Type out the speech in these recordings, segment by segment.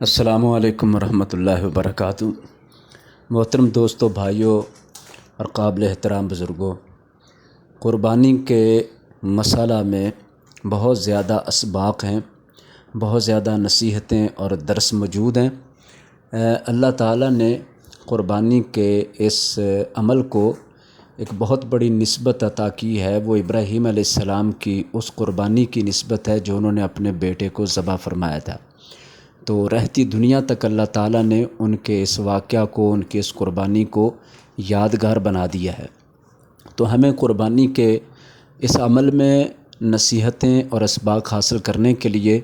السلام علیکم ورحمۃ اللہ وبرکاتہ۔ محترم دوستوں، بھائیوں اور قابل احترام بزرگوں، قربانی کے مسئلہ میں بہت زیادہ اسباق ہیں، بہت زیادہ نصیحتیں اور درس موجود ہیں۔ اللہ تعالیٰ نے قربانی کے اس عمل کو ایک بہت بڑی نسبت عطا کی ہے۔ وہ ابراہیم علیہ السلام کی اس قربانی کی نسبت ہے جو انہوں نے اپنے بیٹے کو ذبح فرمایا تھا۔ تو رہتی دنیا تک اللہ تعالیٰ نے ان کے اس واقعہ کو، ان کی اس قربانی کو یادگار بنا دیا ہے۔ تو ہمیں قربانی کے اس عمل میں نصیحتیں اور اسباق حاصل کرنے کے لیے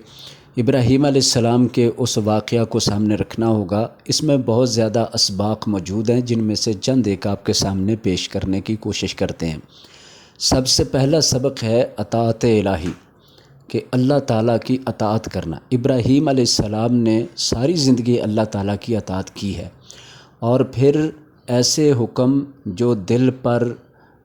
ابراہیم علیہ السلام کے اس واقعہ کو سامنے رکھنا ہوگا۔ اس میں بہت زیادہ اسباق موجود ہیں، جن میں سے چند ایک آپ کے سامنے پیش کرنے کی کوشش کرتے ہیں۔ سب سے پہلا سبق ہے اطاعت الہی، کہ اللہ تعالیٰ کی اطاعت کرنا۔ ابراہیم علیہ السلام نے ساری زندگی اللہ تعالیٰ کی اطاعت کی ہے، اور پھر ایسے حکم جو دل پر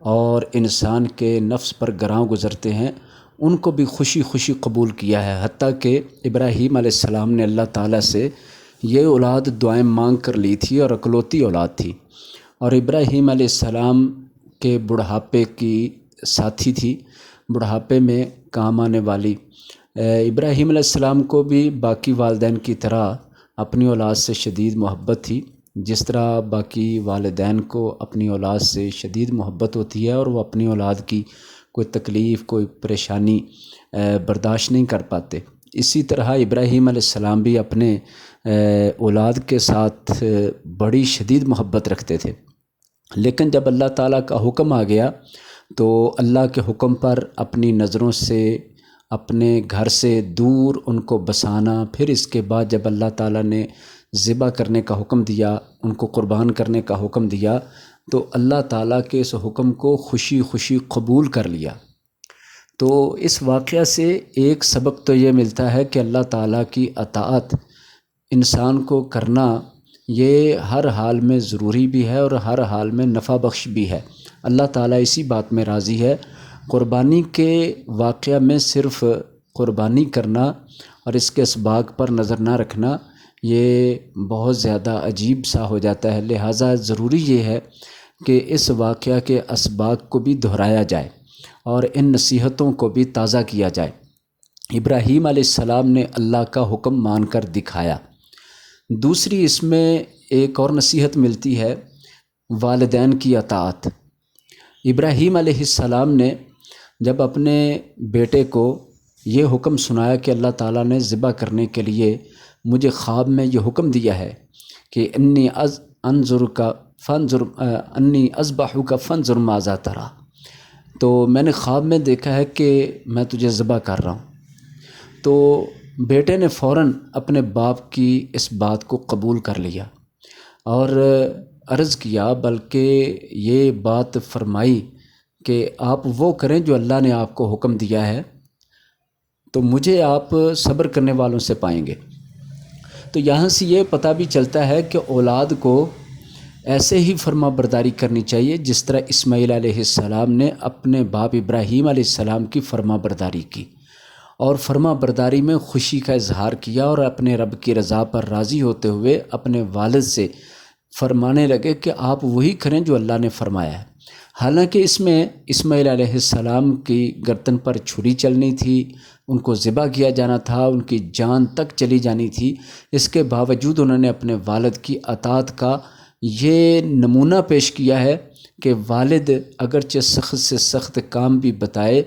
اور انسان کے نفس پر گراں گزرتے ہیں، ان کو بھی خوشی خوشی قبول کیا ہے۔ حتیٰ کہ ابراہیم علیہ السلام نے اللہ تعالیٰ سے یہ اولاد دعائیں مانگ کر لی تھی، اور اکلوتی اولاد تھی، اور ابراہیم علیہ السلام کے بڑھاپے کی ساتھی تھی، بڑھاپے میں کام آنے والی۔ ابراہیم علیہ السلام کو بھی باقی والدین کی طرح اپنی اولاد سے شدید محبت تھی، جس طرح باقی والدین کو اپنی اولاد سے شدید محبت ہوتی ہے، اور وہ اپنی اولاد کی کوئی تکلیف، کوئی پریشانی برداشت نہیں کر پاتے۔ اسی طرح ابراہیم علیہ السلام بھی اپنے اولاد کے ساتھ بڑی شدید محبت رکھتے تھے۔ لیکن جب اللہ تعالیٰ کا حکم آ گیا تو اللہ کے حکم پر اپنی نظروں سے، اپنے گھر سے دور ان کو بسانا، پھر اس کے بعد جب اللہ تعالیٰ نے ذبح کرنے کا حکم دیا، ان کو قربان کرنے کا حکم دیا، تو اللہ تعالیٰ کے اس حکم کو خوشی خوشی قبول کر لیا۔ تو اس واقعہ سے ایک سبق تو یہ ملتا ہے کہ اللہ تعالیٰ کی اطاعت انسان کو کرنا یہ ہر حال میں ضروری بھی ہے، اور ہر حال میں نفع بخش بھی ہے۔ اللہ تعالیٰ اسی بات میں راضی ہے۔ قربانی کے واقعہ میں صرف قربانی کرنا اور اس کے اسباق پر نظر نہ رکھنا یہ بہت زیادہ عجیب سا ہو جاتا ہے۔ لہٰذا ضروری یہ ہے کہ اس واقعہ کے اسباق کو بھی دہرایا جائے اور ان نصیحتوں کو بھی تازہ کیا جائے۔ ابراہیم علیہ السلام نے اللہ کا حکم مان کر دکھایا۔ دوسری اس میں ایک اور نصیحت ملتی ہے، والدین کی اطاعت۔ ابراہیم علیہ السلام نے جب اپنے بیٹے کو یہ حکم سنایا کہ اللہ تعالیٰ نے ذبح کرنے کے لیے مجھے خواب میں یہ حکم دیا ہے کہ انی اذبحک فانظر ماذا تری، تو میں نے خواب میں دیکھا ہے کہ میں تجھے ذبح کر رہا ہوں، تو بیٹے نے فوراً اپنے باپ کی اس بات کو قبول کر لیا اور عرض کیا، بلکہ یہ بات فرمائی کہ آپ وہ کریں جو اللہ نے آپ کو حکم دیا ہے، تو مجھے آپ صبر کرنے والوں سے پائیں گے۔ تو یہاں سے یہ پتہ بھی چلتا ہے کہ اولاد کو ایسے ہی فرما برداری کرنی چاہیے جس طرح اسماعیل علیہ السلام نے اپنے باپ ابراہیم علیہ السلام کی فرما برداری کی، اور فرما برداری میں خوشی کا اظہار کیا، اور اپنے رب کی رضا پر راضی ہوتے ہوئے اپنے والد سے فرمانے لگے کہ آپ وہی کریں جو اللہ نے فرمایا ہے۔ حالانکہ اس میں اسماعیل علیہ السلام کی گردن پر چھری چلنی تھی، ان کو ذبح کیا جانا تھا، ان کی جان تک چلی جانی تھی۔ اس کے باوجود انہوں نے اپنے والد کی اطاعت کا یہ نمونہ پیش کیا ہے کہ والد اگرچہ سخت سے سخت کام بھی بتائے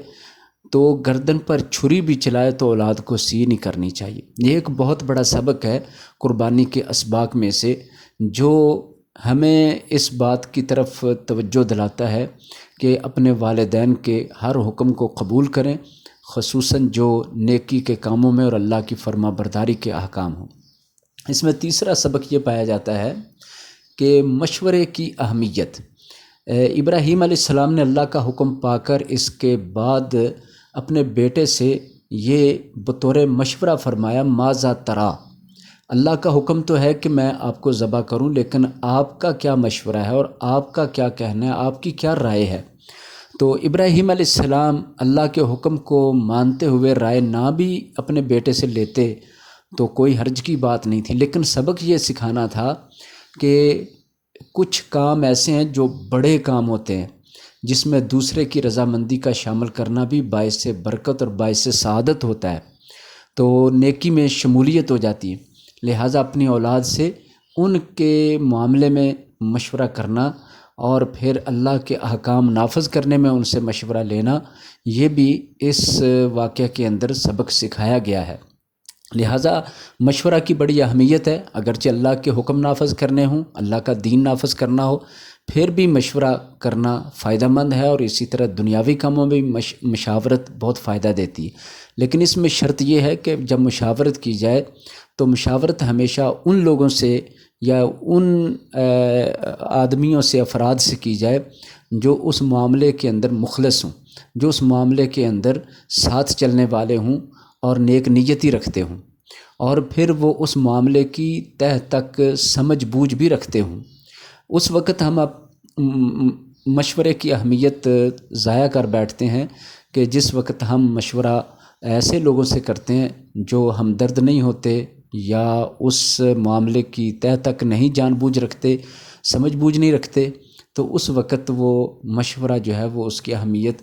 تو گردن پر چھری بھی چلائے تو اولاد کو سی نہیں کرنی چاہیے۔ یہ ایک بہت بڑا سبق ہے قربانی کے اسباق میں سے، جو ہمیں اس بات کی طرف توجہ دلاتا ہے کہ اپنے والدین کے ہر حکم کو قبول کریں، خصوصاً جو نیکی کے کاموں میں اور اللہ کی فرما برداری کے احکام ہوں۔ اس میں تیسرا سبق یہ پایا جاتا ہے کہ مشورے کی اہمیت۔ ابراہیم علیہ السلام نے اللہ کا حکم پا کر اس کے بعد اپنے بیٹے سے یہ بطور مشورہ فرمایا، ماذا تری، اللہ کا حکم تو ہے کہ میں آپ کو ذبح کروں، لیکن آپ کا کیا مشورہ ہے اور آپ کا کیا کہنا ہے، آپ کی کیا رائے ہے؟ تو ابراہیم علیہ السلام اللہ کے حکم کو مانتے ہوئے رائے نہ بھی اپنے بیٹے سے لیتے تو کوئی حرج کی بات نہیں تھی، لیکن سبق یہ سکھانا تھا کہ کچھ کام ایسے ہیں جو بڑے کام ہوتے ہیں، جس میں دوسرے کی رضامندی کا شامل کرنا بھی باعث برکت اور باعث سعادت ہوتا ہے، تو نیکی میں شمولیت ہو جاتی ہے۔ لہٰذا اپنی اولاد سے ان کے معاملے میں مشورہ کرنا اور پھر اللہ کے احکام نافذ کرنے میں ان سے مشورہ لینا، یہ بھی اس واقعہ کے اندر سبق سکھایا گیا ہے۔ لہٰذا مشورہ کی بڑی اہمیت ہے، اگرچہ اللہ کے حکم نافذ کرنے ہوں، اللہ کا دین نافذ کرنا ہو، پھر بھی مشورہ کرنا فائدہ مند ہے، اور اسی طرح دنیاوی کاموں میں بھی مشاورت بہت فائدہ دیتی ہے۔ لیکن اس میں شرط یہ ہے کہ جب مشاورت کی جائے تو مشاورت ہمیشہ ان لوگوں سے یا ان آدمیوں سے، افراد سے کی جائے جو اس معاملے کے اندر مخلص ہوں، جو اس معاملے کے اندر ساتھ چلنے والے ہوں اور نیک نیتی رکھتے ہوں، اور پھر وہ اس معاملے کی تہ تک سمجھ بوجھ بھی رکھتے ہوں۔ اس وقت ہم مشورے کی اہمیت ضائع کر بیٹھتے ہیں کہ جس وقت ہم مشورہ ایسے لوگوں سے کرتے ہیں جو ہمدرد نہیں ہوتے یا اس معاملے کی تہ تک نہیں جان بوجھ رکھتے، سمجھ بوجھ نہیں رکھتے، تو اس وقت وہ مشورہ جو ہے وہ اس کی اہمیت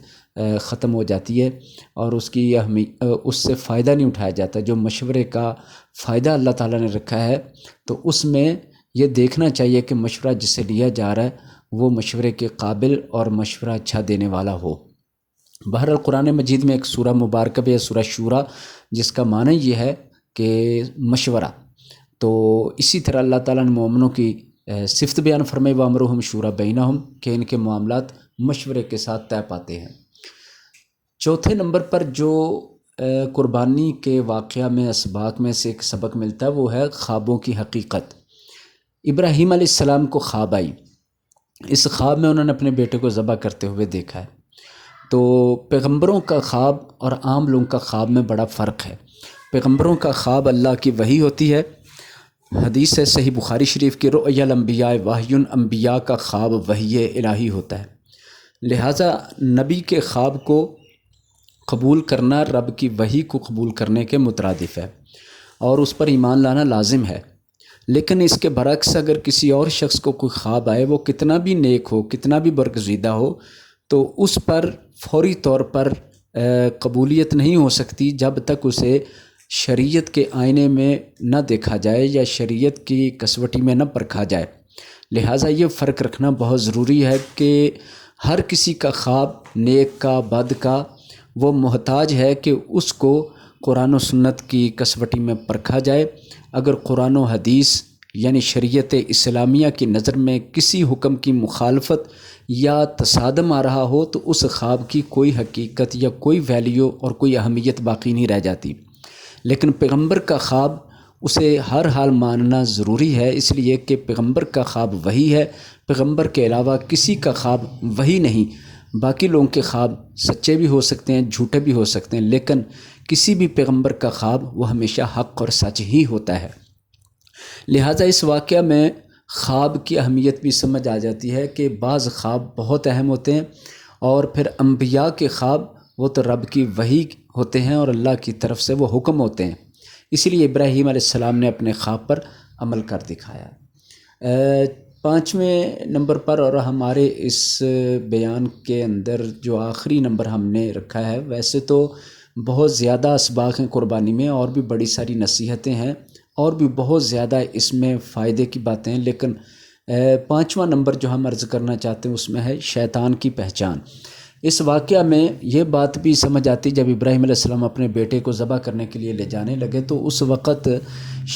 ختم ہو جاتی ہے، اور اس سے فائدہ نہیں اٹھایا جاتا۔ جو مشورے کا فائدہ اللہ تعالیٰ نے رکھا ہے، تو اس میں یہ دیکھنا چاہیے کہ مشورہ جسے لیا جا رہا ہے وہ مشورے کے قابل اور مشورہ اچھا دینے والا ہو۔ بہرحال قرآن مجید میں ایک سورہ مبارکہ بھی ہے، سورہ شورا، جس کا معنی یہ ہے کہ مشورہ۔ تو اسی طرح اللہ تعالیٰ نے مومنوں کی صفت بیان فرمائی، وَأَمْرُهُمْ شُورَىٰ بَيْنَهُمْ، کہ ان کے معاملات مشورے کے ساتھ طے پاتے ہیں۔ چوتھے نمبر پر جو قربانی کے واقعہ میں اسباق میں سے ایک سبق ملتا ہے وہ ہے خوابوں کی حقیقت۔ ابراہیم علیہ السلام کو خواب آئی، اس خواب میں انہوں نے اپنے بیٹے کو ذبح کرتے ہوئے دیکھا ہے۔ تو پیغمبروں کا خواب اور عام لوگوں کا خواب میں بڑا فرق ہے۔ پیغمبروں کا خواب اللہ کی وحی ہوتی ہے، حدیث ہے صحیح بخاری شریف کی، رؤیا الانبیاء وحی، انبیاء کا خواب وحی الہی ہوتا ہے۔ لہٰذا نبی کے خواب کو قبول کرنا رب کی وحی کو قبول کرنے کے مترادف ہے، اور اس پر ایمان لانا لازم ہے۔ لیکن اس کے برعکس اگر کسی اور شخص کو کوئی خواب آئے، وہ کتنا بھی نیک ہو، کتنا بھی برگزیدہ ہو، تو اس پر فوری طور پر قبولیت نہیں ہو سکتی جب تک اسے شریعت کے آئینے میں نہ دیکھا جائے یا شریعت کی کسوٹی میں نہ پرکھا جائے۔ لہٰذا یہ فرق رکھنا بہت ضروری ہے کہ ہر کسی کا خواب، نیک کا، بد کا، وہ محتاج ہے کہ اس کو قرآن و سنت کی کسوٹی میں پرکھا جائے۔ اگر قرآن و حدیث یعنی شریعت اسلامیہ کی نظر میں کسی حکم کی مخالفت یا تصادم آ رہا ہو تو اس خواب کی کوئی حقیقت یا کوئی ویلیو اور کوئی اہمیت باقی نہیں رہ جاتی۔ لیکن پیغمبر کا خواب اسے ہر حال ماننا ضروری ہے، اس لیے کہ پیغمبر کا خواب وحی ہے، پیغمبر کے علاوہ کسی کا خواب وحی نہیں۔ باقی لوگوں کے خواب سچے بھی ہو سکتے ہیں، جھوٹے بھی ہو سکتے ہیں، لیکن کسی بھی پیغمبر کا خواب وہ ہمیشہ حق اور سچ ہی ہوتا ہے۔ لہٰذا اس واقعہ میں خواب کی اہمیت بھی سمجھ آ جاتی ہے کہ بعض خواب بہت اہم ہوتے ہیں، اور پھر انبیاء کے خواب وہ تو رب کی وحی ہوتے ہیں اور اللہ کی طرف سے وہ حکم ہوتے ہیں، اسی لیے ابراہیم علیہ السلام نے اپنے خواب پر عمل کر دکھایا۔ پانچویں نمبر پر، اور ہمارے اس بیان کے اندر جو آخری نمبر ہم نے رکھا ہے، ویسے تو بہت زیادہ اسباق ہیں قربانی میں، اور بھی بڑی ساری نصیحتیں ہیں، اور بھی بہت زیادہ اس میں فائدے کی باتیں ہیں، لیکن پانچواں نمبر جو ہم عرض کرنا چاہتے ہیں اس میں ہے شیطان کی پہچان۔ اس واقعہ میں یہ بات بھی سمجھ آتی، جب ابراہیم علیہ السلام اپنے بیٹے کو ذبح کرنے کے لیے لے جانے لگے تو اس وقت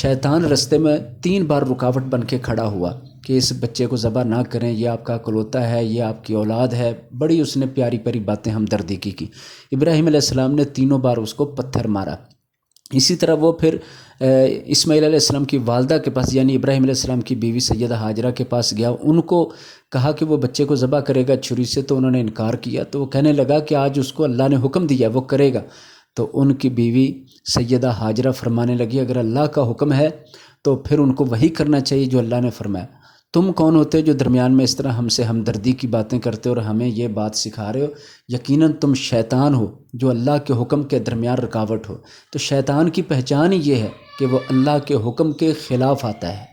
شیطان رستے میں 3 بار رکاوٹ بن کے کھڑا ہوا کہ اس بچے کو ذبح نہ کریں، یہ آپ کا اکلوتا ہے، یہ آپ کی اولاد ہے۔ بڑی اس نے پیاری پیاری باتیں ہمدردی کی۔ ابراہیم علیہ السلام نے 3 بار اس کو پتھر مارا۔ اسی طرح وہ پھر اسماعیل علیہ السلام کی والدہ کے پاس، یعنی ابراہیم علیہ السلام کی بیوی سیدہ ہاجرہ کے پاس گیا، ان کو کہا کہ وہ بچے کو ذبح کرے گا چھری سے، تو انہوں نے انکار کیا۔ تو وہ کہنے لگا کہ آج اس کو اللہ نے حکم دیا وہ کرے گا۔ تو ان کی بیوی سیدہ ہاجرہ فرمانے لگی اگر اللہ کا حکم ہے تو پھر ان کو وہی کرنا چاہیے جو اللہ نے فرمایا۔ تم کون ہوتے جو درمیان میں اس طرح ہم سے ہمدردی کی باتیں کرتے ہو اور ہمیں یہ بات سکھا رہے ہو؟ یقیناً تم شیطان ہو جو اللہ کے حکم کے درمیان رکاوٹ ہو۔ تو شیطان کی پہچان ہی یہ ہے کہ وہ اللہ کے حکم کے خلاف آتا ہے،